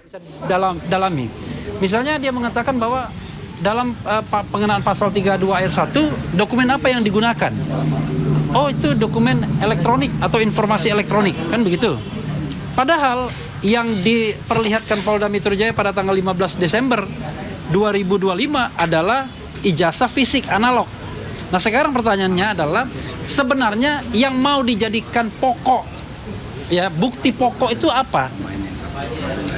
bisa dalami. Misalnya dia mengatakan bahwa dalam pengenaan pasal 32 ayat 1, dokumen apa yang digunakan? Oh, itu dokumen elektronik atau informasi elektronik, kan begitu. Padahal yang diperlihatkan Polda Metro Jaya pada tanggal 15 Desember 2025 adalah ijazah fisik analog. Nah, sekarang pertanyaannya adalah sebenarnya yang mau dijadikan pokok, ya, bukti pokok itu apa?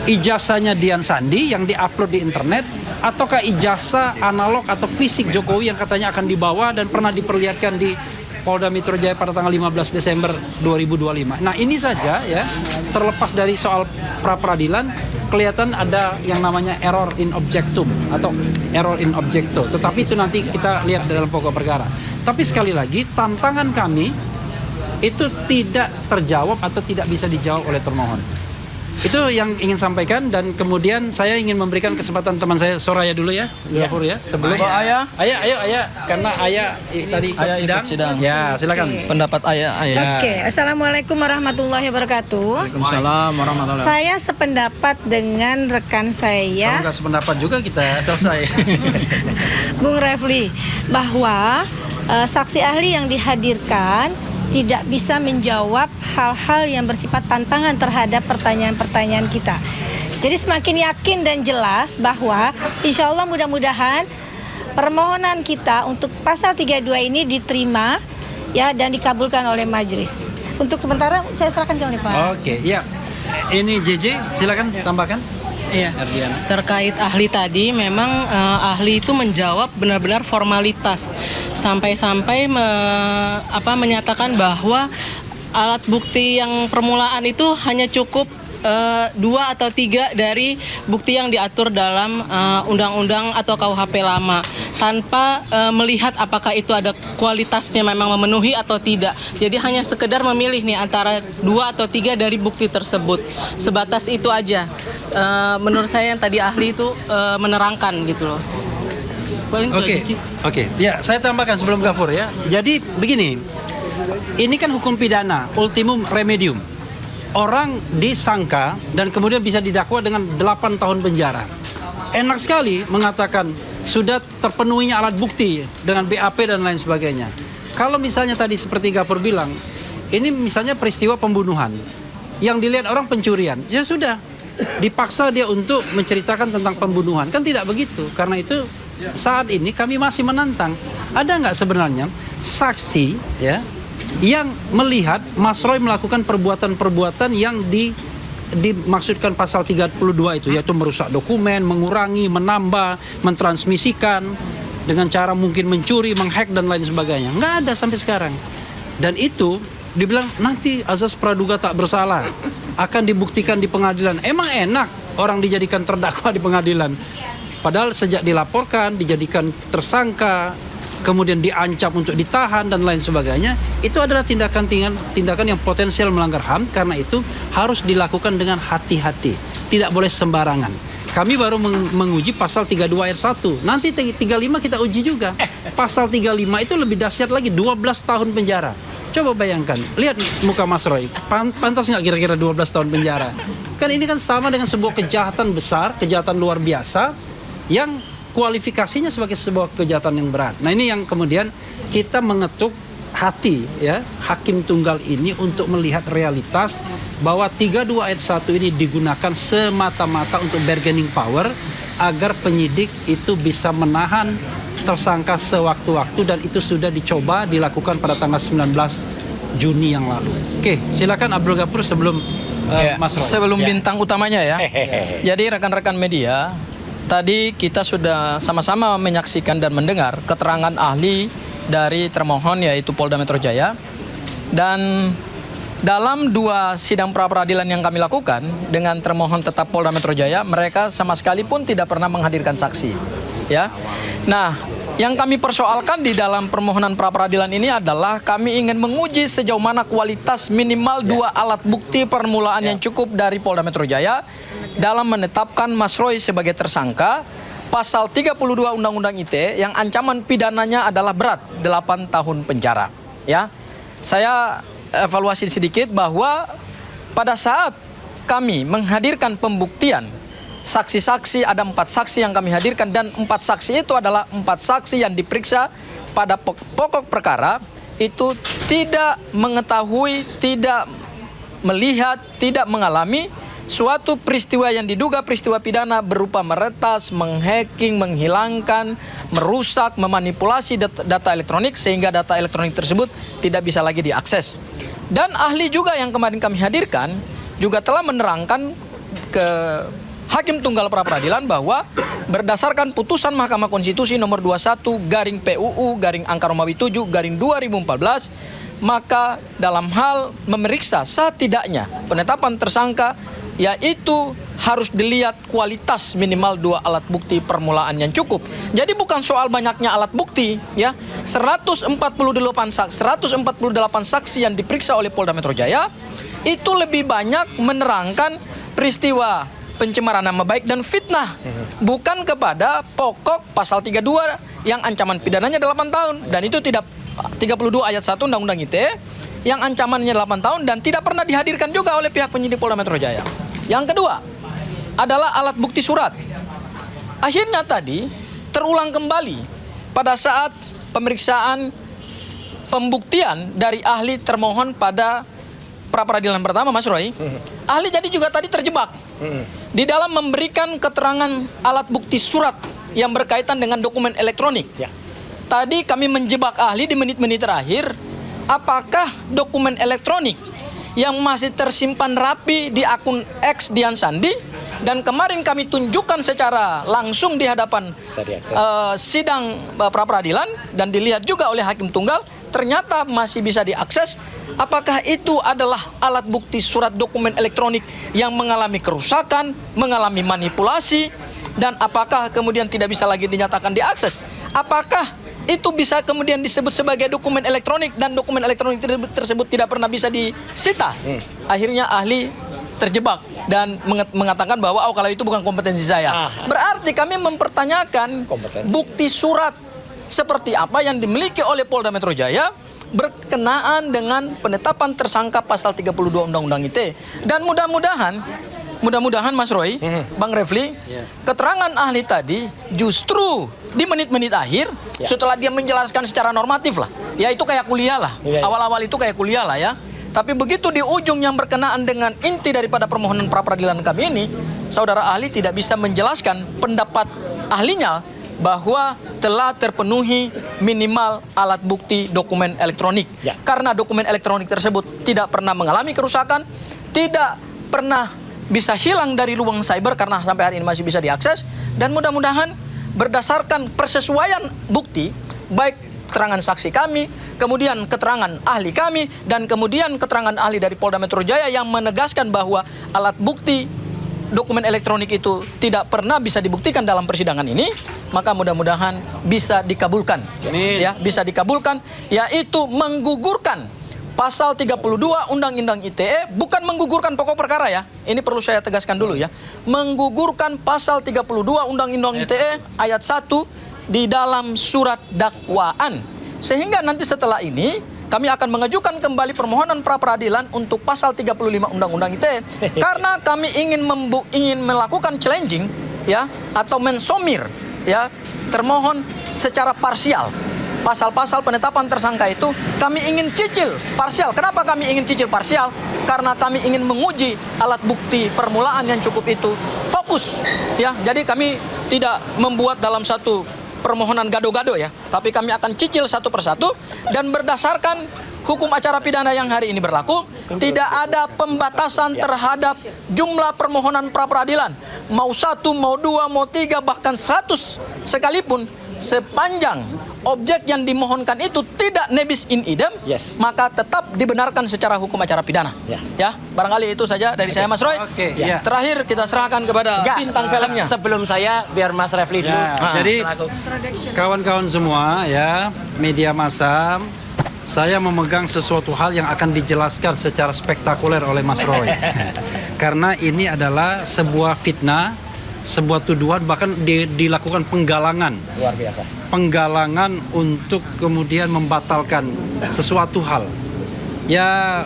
Ijazahnya Dian Sandi yang diupload di internet, ataukah ijazah analog atau fisik Jokowi yang katanya akan dibawa dan pernah diperlihatkan di Polda Metro Jaya pada tanggal 15 Desember 2025. Nah, ini saja ya, terlepas dari soal pra-peradilan, kelihatan ada yang namanya error in objectum atau error in objecto. Tetapi itu nanti kita lihat dalam pokok perkara. Tapi sekali lagi, tantangan kami itu tidak terjawab atau tidak bisa dijawab oleh termohon. Itu yang ingin sampaikan, dan kemudian saya ingin memberikan kesempatan teman saya Soraya dulu ya, Gafur ya, sebelum Ayah, karena Ayah tadi ikut sidang. Ya, silakan. Pendapat Ayah. Oke, Assalamualaikum warahmatullahi wabarakatuh. Waalaikumsalam warahmatullahi wabarakatuh. Saya sependapat dengan rekan saya. Kalau nggak sependapat juga kita selesai. Bung Refli, bahwa saksi ahli yang dihadirkan tidak bisa menjawab hal-hal yang bersifat tantangan terhadap pertanyaan-pertanyaan kita. Jadi semakin yakin dan jelas bahwa insya Allah mudah-mudahan permohonan kita untuk pasal 32 ini diterima ya dan dikabulkan oleh majelis. Untuk sementara saya serahkan ke Pak. Oke, ya. Ini JJ, silakan tambahkan. Iya, terkait ahli tadi, memang ahli itu menjawab benar-benar formalitas sampai-sampai menyatakan bahwa alat bukti yang permulaan itu hanya cukup 2 atau 3 dari bukti yang diatur dalam undang-undang atau KUHP lama, tanpa melihat apakah itu ada kualitasnya memang memenuhi atau tidak. Jadi hanya sekedar memilih nih antara 2 atau 3 dari bukti tersebut. Sebatas itu aja. Menurut saya yang tadi ahli itu menerangkan gitu loh. Oke. Ya, saya tambahkan sebelum Gafur ya. Jadi begini, ini kan hukum pidana, ultimum remedium. Orang disangka dan kemudian bisa didakwa dengan 8 tahun penjara. Enak sekali mengatakan sudah terpenuhinya alat bukti dengan BAP dan lain sebagainya. Kalau misalnya tadi seperti Gafur bilang, ini misalnya peristiwa pembunuhan, yang dilihat orang pencurian, ya sudah, dipaksa dia untuk menceritakan tentang pembunuhan. Kan tidak begitu. Karena itu saat ini kami masih menantang. Ada nggak sebenarnya saksi ya yang melihat Mas Roy melakukan perbuatan-perbuatan yang dimaksudkan pasal 32 itu, yaitu merusak dokumen, mengurangi, menambah, mentransmisikan dengan cara mungkin mencuri, menghack dan lain sebagainya. Nggak ada sampai sekarang. Dan itu dibilang nanti azas praduga tak bersalah akan dibuktikan di pengadilan. Emang enak orang dijadikan terdakwa di pengadilan, padahal sejak dilaporkan, dijadikan tersangka, kemudian diancam untuk ditahan dan lain sebagainya, itu adalah tindakan yang potensial melanggar HAM. Karena itu harus dilakukan dengan hati-hati, tidak boleh sembarangan. Kami baru menguji pasal 32 ayat 1. Nanti 35 kita uji juga. Pasal 35 itu lebih dahsyat lagi, 12 tahun penjara. Coba bayangkan, lihat muka Mas Roy, pantas nggak kira-kira 12 tahun penjara? Kan ini kan sama dengan sebuah kejahatan besar, kejahatan luar biasa, yang kualifikasinya sebagai sebuah kejahatan yang berat. Nah, ini yang kemudian kita mengetuk hati ya hakim tunggal ini untuk melihat realitas bahwa 32 ayat 1 ini digunakan semata-mata untuk bargaining power agar penyidik itu bisa menahan tersangka sewaktu-waktu, dan itu sudah dicoba dilakukan pada tanggal 19 Juni yang lalu. Oke, silakan Abdul Ghafur sebelum Mas Roy. Sebelum bintang utamanya ya. Jadi rekan-rekan media, tadi kita sudah sama-sama menyaksikan dan mendengar keterangan ahli dari termohon, yaitu Polda Metro Jaya. Dan dalam 2 sidang pra-peradilan yang kami lakukan dengan termohon tetap Polda Metro Jaya, mereka sama sekali pun tidak pernah menghadirkan saksi. Ya. Nah, yang kami persoalkan di dalam permohonan pra-peradilan ini adalah kami ingin menguji sejauh mana kualitas minimal 2 alat bukti permulaan yang cukup dari Polda Metro Jaya dalam menetapkan Mas Roy sebagai tersangka pasal 32 Undang-Undang ITE yang ancaman pidananya adalah berat, 8 tahun penjara. Ya. Saya evaluasi sedikit bahwa pada saat kami menghadirkan pembuktian saksi-saksi, ada 4 saksi yang kami hadirkan, dan 4 saksi itu adalah 4 saksi yang diperiksa pada pokok perkara itu tidak mengetahui, tidak melihat, tidak mengalami suatu peristiwa yang diduga peristiwa pidana berupa meretas, menghacking, menghilangkan, merusak, memanipulasi data elektronik sehingga data elektronik tersebut tidak bisa lagi diakses. Dan ahli juga yang kemarin kami hadirkan juga telah menerangkan ke Hakim Tunggal Pra Peradilan bahwa berdasarkan putusan Mahkamah Konstitusi nomor 21/PUU/Angka-7/2014, maka dalam hal memeriksa setidaknya penetapan tersangka yaitu harus dilihat kualitas minimal 2 alat bukti permulaan yang cukup. Jadi bukan soal banyaknya alat bukti, ya. 148 saksi yang diperiksa oleh Polda Metro Jaya itu lebih banyak menerangkan peristiwa pencemaran nama baik dan fitnah, bukan kepada pokok pasal 32 yang ancaman pidananya 8 tahun, dan itu tidak 32 ayat 1 Undang-Undang ITE yang ancamannya 8 tahun dan tidak pernah dihadirkan juga oleh pihak penyidik Polda Metro Jaya. Yang kedua adalah alat bukti surat. Akhirnya tadi terulang kembali pada saat pemeriksaan pembuktian dari ahli termohon pada pra peradilan pertama, Mas Roy. Ahli jadi juga tadi terjebak di dalam memberikan keterangan alat bukti surat yang berkaitan dengan dokumen elektronik. Tadi kami menjebak ahli di menit-menit terakhir, apakah dokumen elektronik yang masih tersimpan rapi di akun X Dian Sandi dan kemarin kami tunjukkan secara langsung di hadapan sidang pra peradilan dan dilihat juga oleh Hakim Tunggal, ternyata masih bisa diakses. Apakah itu adalah alat bukti surat dokumen elektronik yang mengalami kerusakan, mengalami manipulasi, dan apakah kemudian tidak bisa lagi dinyatakan diakses? Apakah itu bisa kemudian disebut sebagai dokumen elektronik dan dokumen elektronik tersebut tidak pernah bisa disita? Akhirnya ahli terjebak dan mengatakan bahwa kalau itu bukan kompetensi saya. Berarti kami mempertanyakan bukti surat seperti apa yang dimiliki oleh Polda Metro Jaya berkenaan dengan penetapan tersangka pasal 32 Undang-Undang ITE. Dan mudah-mudahan Mas Roy, Bang Refli, keterangan ahli tadi justru di menit-menit akhir setelah dia menjelaskan secara normatif lah, ya itu kayak kuliah lah, awal-awal itu kayak kuliah lah ya. Tapi begitu di ujung yang berkenaan dengan inti daripada permohonan pra peradilan kami ini, saudara ahli tidak bisa menjelaskan pendapat ahlinya bahwa telah terpenuhi minimal alat bukti dokumen elektronik. Karena dokumen elektronik tersebut tidak pernah mengalami kerusakan, tidak pernah bisa hilang dari ruang cyber karena sampai hari ini masih bisa diakses, dan mudah-mudahan berdasarkan persesuaian bukti, baik keterangan saksi kami, kemudian keterangan ahli kami, dan kemudian keterangan ahli dari Polda Metro Jaya yang menegaskan bahwa alat bukti dokumen elektronik itu tidak pernah bisa dibuktikan dalam persidangan ini, maka mudah-mudahan bisa dikabulkan. Ya, bisa dikabulkan, yaitu menggugurkan pasal 32 Undang-Undang ITE, bukan menggugurkan pokok perkara ya. Ini perlu saya tegaskan dulu ya. Menggugurkan pasal 32 Undang-Undang ITE ayat 1 di dalam surat dakwaan. Sehingga nanti setelah ini kami akan mengajukan kembali permohonan pra peradilan untuk pasal 35 Undang-Undang ITE karena kami ingin melakukan challenging ya atau mensomir ya termohon secara parsial. Pasal-pasal penetapan tersangka itu kami ingin cicil parsial. Kenapa kami ingin cicil parsial? Karena kami ingin menguji alat bukti permulaan yang cukup itu fokus ya. Jadi kami tidak membuat dalam satu permohonan gado-gado ya, tapi kami akan cicil satu persatu dan berdasarkan hukum acara pidana yang hari ini berlaku, tidak ada pembatasan terhadap jumlah permohonan pra peradilan. Mau 1, mau 2, mau 3, bahkan 100 sekalipun, sepanjang objek yang dimohonkan itu tidak nebis in idem, maka tetap dibenarkan secara hukum acara pidana. Ya, barangkali itu saja dari saya, Mas Roy. Terakhir kita serahkan kepada bintang filmnya. Sebelum saya, biar Mas Refli dulu. Jadi kawan-kawan semua ya, media massa, saya memegang sesuatu hal yang akan dijelaskan secara spektakuler oleh Mas Roy. Karena ini adalah sebuah fitnah, sebuah tuduhan, bahkan dilakukan penggalangan. Luar biasa. Penggalangan untuk kemudian membatalkan sesuatu hal. Ya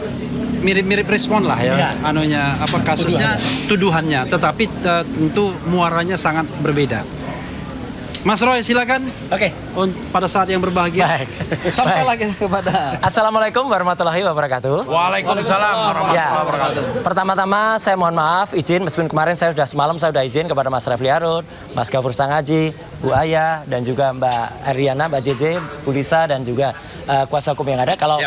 mirip-mirip respon lah ya, anunya apa kasusnya, tuduhannya, tetapi tentu muaranya sangat berbeda. Mas Roy, silakan. Oke. Pada saat yang berbahagia. Baik. Sampai lagi kepada Assalamualaikum warahmatullahi wabarakatuh. Waalaikumsalam warahmatullahi wabarakatuh. Pertama-tama saya mohon maaf izin meskipun kemarin semalam saya sudah izin kepada Mas Refli Harun, Mas Gafur Sangaji, Bu Aya dan juga Mbak Ariana, Mbak JJ, Bu Lisa dan juga kuasa hukum yang ada. Kalau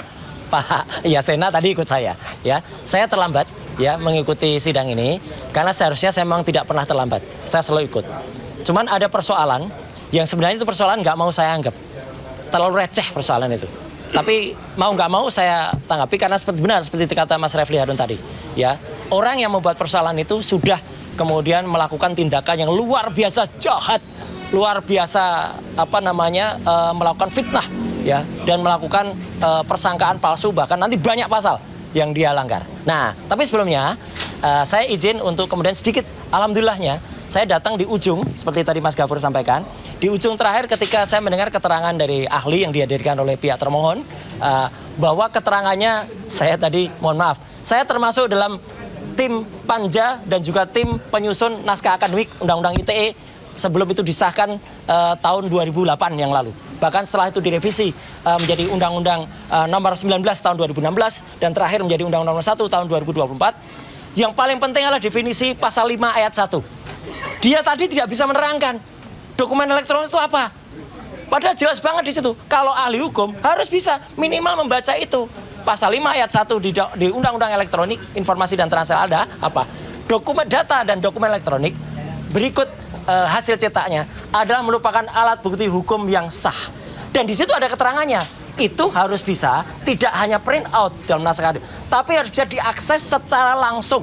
Pak Yasena tadi ikut saya, ya. Saya terlambat ya mengikuti sidang ini karena seharusnya saya memang tidak pernah terlambat. Saya selalu ikut. Cuman ada persoalan yang sebenarnya itu persoalan nggak mau saya anggap. Terlalu receh persoalan itu. Tapi mau nggak mau saya tanggapi karena seperti kata Mas Refli Harun tadi. Ya, orang yang membuat persoalan itu sudah kemudian melakukan tindakan yang luar biasa jahat, luar biasa melakukan fitnah, ya, dan melakukan persangkaan palsu bahkan nanti banyak pasal yang dia langgar. Nah, tapi sebelumnya saya izin untuk kemudian sedikit alhamdulillahnya saya datang di ujung seperti tadi Mas Gafur sampaikan, di ujung terakhir ketika saya mendengar keterangan dari ahli yang dihadirkan oleh pihak termohon bahwa keterangannya saya tadi mohon maaf, saya termasuk dalam tim panja dan juga tim penyusun naskah akademik Undang-Undang ITE sebelum itu disahkan tahun 2008 yang lalu. Bahkan setelah itu direvisi menjadi Undang-Undang nomor 19 tahun 2016 dan terakhir menjadi Undang-Undang nomor 1 tahun 2024. Yang paling penting adalah definisi pasal 5 ayat 1. Dia tadi tidak bisa menerangkan dokumen elektronik itu apa. Padahal jelas banget di situ. Kalau ahli hukum harus bisa minimal membaca itu. Pasal 5 ayat 1 di Undang-Undang Elektronik Informasi dan Transaksi ada apa? Dokumen data dan dokumen elektronik berikut hasil cetaknya adalah merupakan alat bukti hukum yang sah. Dan di situ ada keterangannya. Itu harus bisa tidak hanya print out dalam naskah akademik, tapi harus bisa diakses secara langsung.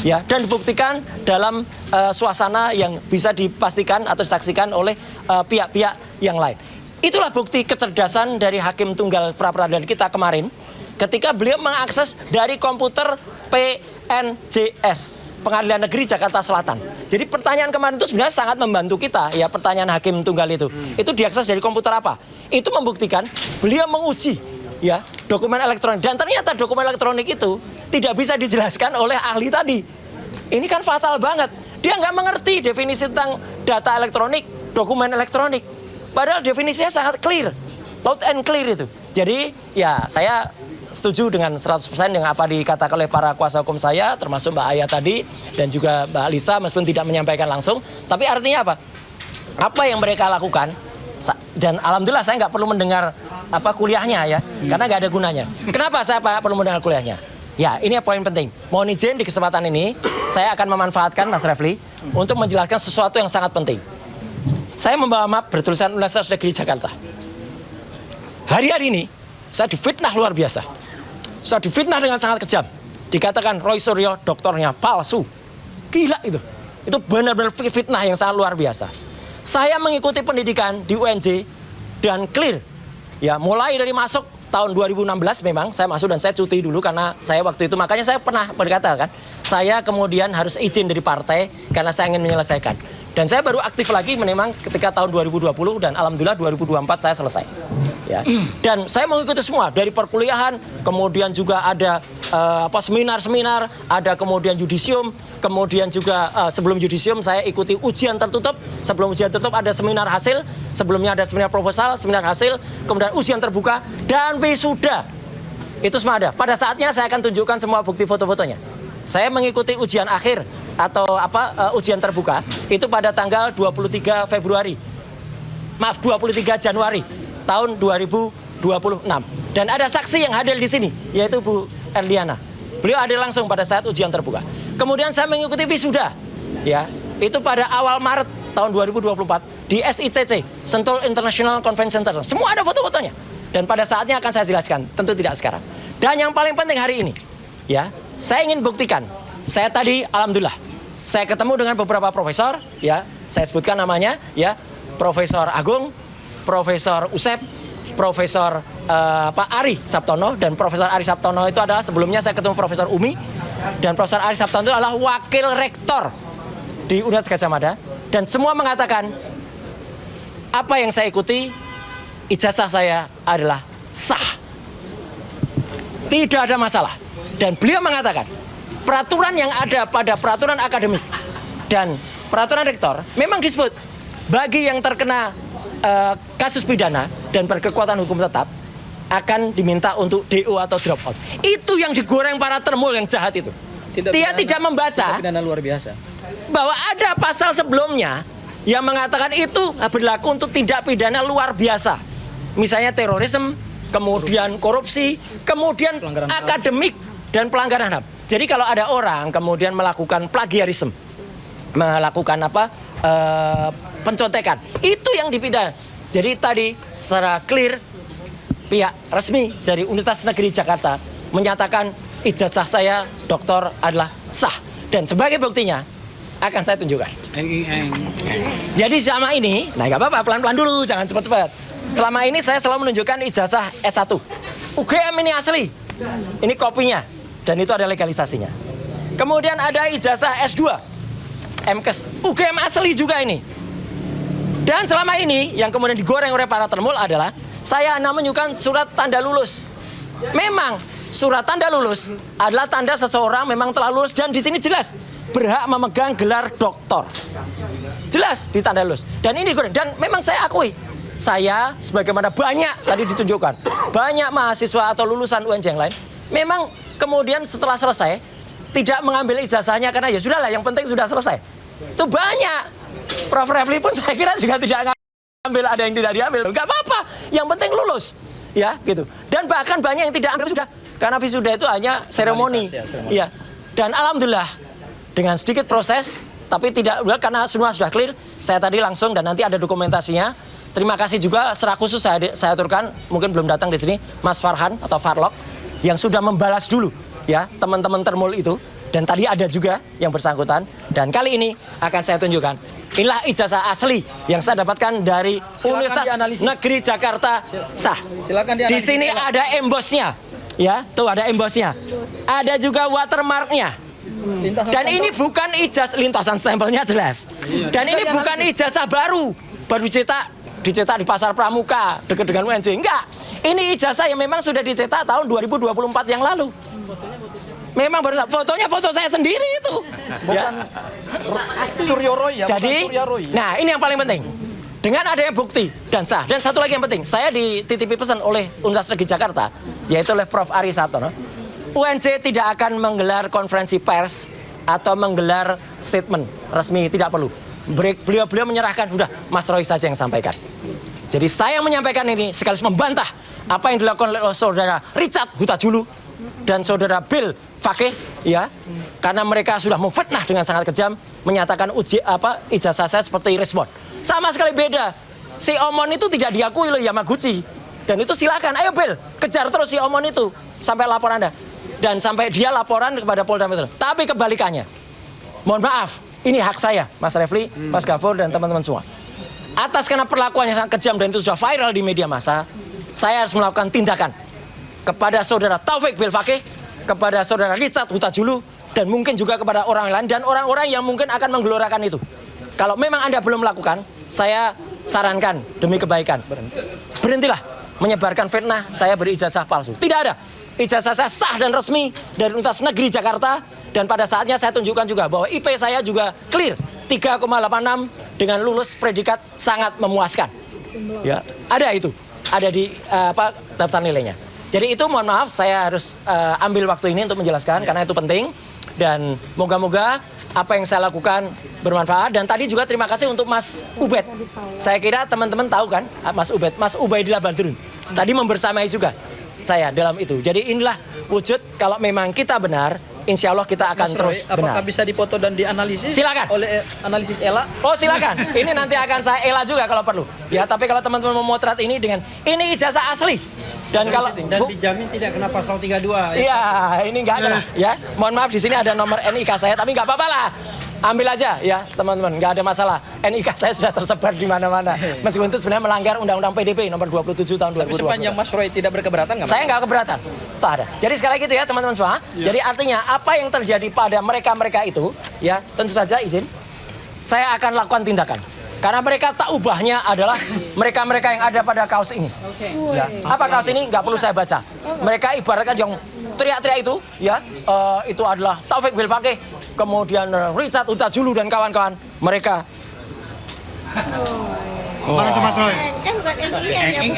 Ya, dan dibuktikan dalam suasana yang bisa dipastikan atau disaksikan oleh pihak-pihak yang lain. Itulah bukti kecerdasan dari Hakim Tunggal pra-peradilan kita kemarin ketika beliau mengakses dari komputer PNJS, Pengadilan Negeri Jakarta Selatan. Jadi pertanyaan kemarin itu sebenarnya sangat membantu kita, ya, pertanyaan Hakim Tunggal itu. Itu diakses dari komputer apa? Itu membuktikan beliau menguji, ya, dokumen elektronik. Dan ternyata dokumen elektronik itu tidak bisa dijelaskan oleh ahli tadi. Ini kan fatal banget. Dia nggak mengerti definisi tentang data elektronik, dokumen elektronik. Padahal definisinya sangat clear, loud and clear itu. Jadi ya saya setuju dengan 100% dengan apa dikatakan oleh para kuasa hukum saya, termasuk Mbak Aya tadi dan juga Mbak Lisa meskipun tidak menyampaikan langsung. Tapi artinya apa? Apa yang mereka lakukan? Dan alhamdulillah saya nggak perlu mendengar kuliahnya ya, karena nggak ada gunanya. Kenapa saya perlu mendengar kuliahnya? Ya, ini poin penting. Mohon izin di kesempatan ini, saya akan memanfaatkan Mas Refli untuk menjelaskan sesuatu yang sangat penting. Saya membawa map bertulisan Universitas Negeri Jakarta. Hari-hari ini, saya difitnah luar biasa. Saya difitnah dengan sangat kejam. Dikatakan Roy Suryo doktornya palsu. Gila itu. Itu benar-benar fitnah yang sangat luar biasa. Saya mengikuti pendidikan di UNJ dan clear. Ya, mulai dari masuk tahun 2016 memang saya masuk dan saya cuti dulu karena saya waktu itu, makanya saya pernah berkata kan, saya kemudian harus izin dari partai karena saya ingin menyelesaikan. Dan saya baru aktif lagi memang ketika tahun 2020 dan alhamdulillah 2024 saya selesai. Ya. Dan saya mengikuti semua dari perkuliahan, kemudian juga ada seminar-seminar, ada kemudian yudisium, kemudian juga sebelum yudisium saya ikuti ujian tertutup, sebelum ujian tertutup ada seminar hasil, sebelumnya ada seminar proposal, seminar hasil, kemudian ujian terbuka dan wisuda. Itu semua ada. Pada saatnya saya akan tunjukkan semua bukti foto-fotonya. Saya mengikuti ujian akhir atau ujian terbuka itu pada tanggal 23 Januari tahun 2026. Dan ada saksi yang hadir di sini, yaitu Bu Erliana. Beliau hadir langsung pada saat ujian terbuka. Kemudian saya mengikuti wisuda, ya, itu pada awal Maret tahun 2024 di SICC, Sentul International Convention Center. Semua ada foto-fotonya. Dan pada saatnya akan saya jelaskan, tentu tidak sekarang. Dan yang paling penting hari ini, ya, saya ingin buktikan. Saya tadi, alhamdulillah, saya ketemu dengan beberapa profesor, ya, saya sebutkan namanya, ya, Profesor Agung, Profesor Usep, Profesor Ari Sabtono, dan Profesor Ari Sabtono itu adalah sebelumnya saya ketemu Profesor Umi, dan Profesor Ari Sabtono itu adalah wakil rektor di Universitas Gadjah Mada, dan semua mengatakan apa yang saya ikuti, ijazah saya adalah sah, tidak ada masalah. Dan beliau mengatakan, peraturan yang ada pada peraturan akademik dan peraturan rektor memang disebut bagi yang terkena kasus pidana dan berkekuatan hukum tetap akan diminta untuk DO atau drop out. Itu yang digoreng para termul yang jahat itu. Dia tidak membaca pidana luar biasa bahwa ada pasal sebelumnya yang mengatakan itu berlaku untuk tindak pidana luar biasa. Misalnya terorisme, kemudian korupsi, kemudian Pelanggaran HAM. akademik dan pelanggaran HAM. Jadi kalau ada orang kemudian melakukan plagiarisme, melakukan pencontekan, itu yang dipidana. Jadi tadi secara clear pihak resmi dari Universitas Negeri Jakarta menyatakan ijazah saya doktor adalah sah, dan sebagai buktinya akan saya tunjukkan. Jadi selama ini, nah nggak apa-apa, pelan-pelan dulu, jangan cepat-cepat. Selama ini saya selalu menunjukkan ijazah S1. UGM ini asli, ini kopinya, dan itu ada legalisasinya. Kemudian ada ijazah S2, MKes, UGM asli juga ini. Dan selama ini yang kemudian digoreng oleh para termul adalah saya hanya menunjukkan surat tanda lulus. Memang surat tanda lulus adalah tanda seseorang memang telah lulus, dan di sini jelas berhak memegang gelar doktor. Jelas di tanda lulus. Dan ini digoreng. Dan memang saya akui, saya sebagaimana banyak tadi ditunjukkan, banyak mahasiswa atau lulusan UNJ yang lain, memang kemudian setelah selesai tidak mengambil ijazahnya karena ya sudahlah, yang penting sudah selesai. Itu banyak. Prof. Refli pun saya kira juga tidak ngambil, ada yang tidak diambil. Enggak apa-apa, yang penting lulus. Ya, gitu. Dan bahkan banyak yang tidak ambil sudah. Karena wisuda itu hanya seremoni. Iya. Dan alhamdulillah dengan sedikit proses, tapi tidak karena semua sudah clear. Saya tadi langsung, dan nanti ada dokumentasinya. Terima kasih juga secara khusus saya aturkan, mungkin belum datang di sini, Mas Farhan atau Farlok yang sudah membalas dulu ya teman-teman termul itu. Dan tadi ada juga yang bersangkutan, dan kali ini akan saya tunjukkan. Inilah ijazah asli yang saya dapatkan dari Universitas Negeri Jakarta sah. Silakan di sini ada embosnya, ya, tuh ada embosnya. Ada juga watermarknya. Dan ini bukan ijazah, lintasan stempelnya jelas. Dan ini bukan ijazah baru dicetak di Pasar Pramuka dekat dengan UNJ. Enggak. Ini ijazah yang memang sudah dicetak tahun 2024 yang lalu. Memang baru fotonya foto saya sendiri itu. bukan Suryo Roy ya. Jadi, Surya Roy. nah ini yang paling penting. Dengan adanya bukti dan sah. Dan satu lagi yang penting, saya dititipi pesan oleh Universitas Negeri Jakarta, yaitu oleh Prof. Ari Sartono. UNJ tidak akan menggelar konferensi pers atau menggelar statement resmi, tidak perlu. Beliau menyerahkan, udah Mas Roy saja yang sampaikan. Jadi saya menyampaikan ini sekaligus membantah apa yang dilakukan oleh saudara Richard Huta-Julu dan saudara Bill Fakih, ya, karena mereka sudah memfitnah dengan sangat kejam, menyatakan ijazah saya seperti respon. Sama sekali beda. Si Omon itu tidak diakui oleh Yamaguchi, dan itu silakan, ayo Bill, kejar terus si Omon itu sampai lapor Anda, dan sampai dia laporan kepada Polda Metro. Tapi kebalikannya, mohon maaf, ini hak saya, Mas Refli, Mas Gafur, dan teman-teman semua. Atas karena perlakuannya sangat kejam dan itu sudah viral di media massa, saya harus melakukan tindakan kepada saudara Taufik Bill Fakih, kepada saudara Richard Huta-Julu, dan mungkin juga kepada orang lain dan orang-orang yang mungkin akan menggelorakan itu. Kalau memang Anda belum melakukan, saya sarankan demi kebaikan, berhentilah menyebarkan fitnah saya berijazah palsu. Tidak ada. Ijazah saya sah dan resmi dari Universitas Negeri Jakarta, dan pada saatnya saya tunjukkan juga bahwa IP saya juga clear 3,86 dengan lulus predikat sangat memuaskan. Ya, ada itu, ada di daftar nilainya. Jadi itu mohon maaf saya harus ambil waktu ini untuk menjelaskan karena itu penting, dan moga-moga apa yang saya lakukan bermanfaat. Dan tadi juga terima kasih untuk Mas Ubed. Saya kira teman-teman tahu kan Mas Ubed, Mas Ubaidillah Badrun. Tadi membersamai juga saya dalam itu. Jadi inilah wujud kalau memang kita benar, insya Allah kita akan terus benar. Apakah bisa dipoto dan dianalisis? Silakan. Oleh analisis Ela? Oh silakan. Ini nanti akan saya Ela juga kalau perlu. Ya, tapi kalau teman-teman memotret ini dengan ini ijazah asli. Dan kalau dijamin tidak kena pasal 32. Iya, ini nggak ada. Ya, mohon maaf di sini ada nomor NIK saya, tapi nggak apa-apa lah. Ambil aja ya teman-teman, nggak ada masalah. NIK saya sudah tersebar di mana-mana. Meskipun itu sebenarnya melanggar Undang-Undang PDP nomor 27 tahun 2020. Tapi sepanjang Mas Roy tidak berkeberatan nggak? Saya nggak keberatan. Tak ada. Jadi sekali lagi itu ya teman-teman semua. Ya. Jadi artinya apa yang terjadi pada mereka-mereka itu, ya tentu saja izin, saya akan lakukan tindakan. Karena mereka tak ubahnya adalah mereka-mereka yang ada pada kaos ini. Ya. Apa kaos ini? Nggak perlu saya baca. Mereka ibaratkan yang teriak-teriak itu, ya, itu adalah Taufik Bilpake, kemudian Richard Utajulu dan kawan-kawan mereka. Mana tuh Mas Roy? Bukan LIN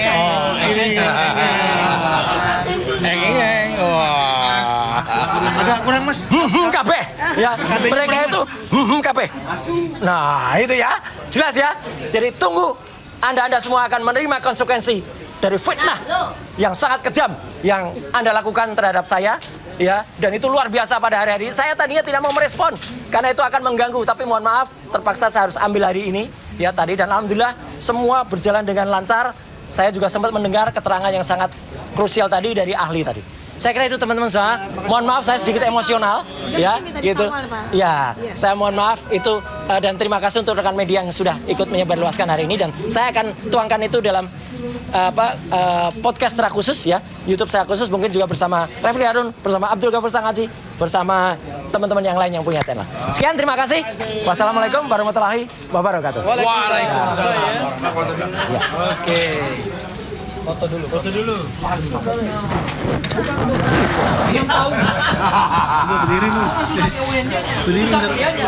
ya, bukan. Agak kurang Mas. Kabeh, ya, mereka itu kabeh. Nah, itu ya, jelas ya. Jadi tunggu, Anda semua akan menerima konsekuensi dari fitnah yang sangat kejam yang Anda lakukan terhadap saya, ya, dan itu luar biasa pada hari-hari. Saya tadinya tidak mau merespon karena itu akan mengganggu, tapi mohon maaf, terpaksa saya harus ambil hari ini, ya, tadi, dan alhamdulillah semua berjalan dengan lancar. Saya juga sempat mendengar keterangan yang sangat krusial tadi dari ahli tadi. Saya kira itu teman-teman semua. Mohon maaf saya sedikit emosional, ya, gitu. Ya, saya mohon maaf itu dan terima kasih untuk rekan media yang sudah ikut menyebarluaskan hari ini, dan saya akan tuangkan itu dalam podcast secara khusus, ya, YouTube secara khusus, mungkin juga bersama Refli Harun, bersama Abdul Ghafur Sangaji, bersama teman-teman yang lain yang punya channel. Sekian, terima kasih. Wassalamualaikum warahmatullahi wabarakatuh. Waalaikumsalam. Oke. Foto dulu. Berdiri lu.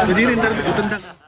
Berdiri ntar tendang.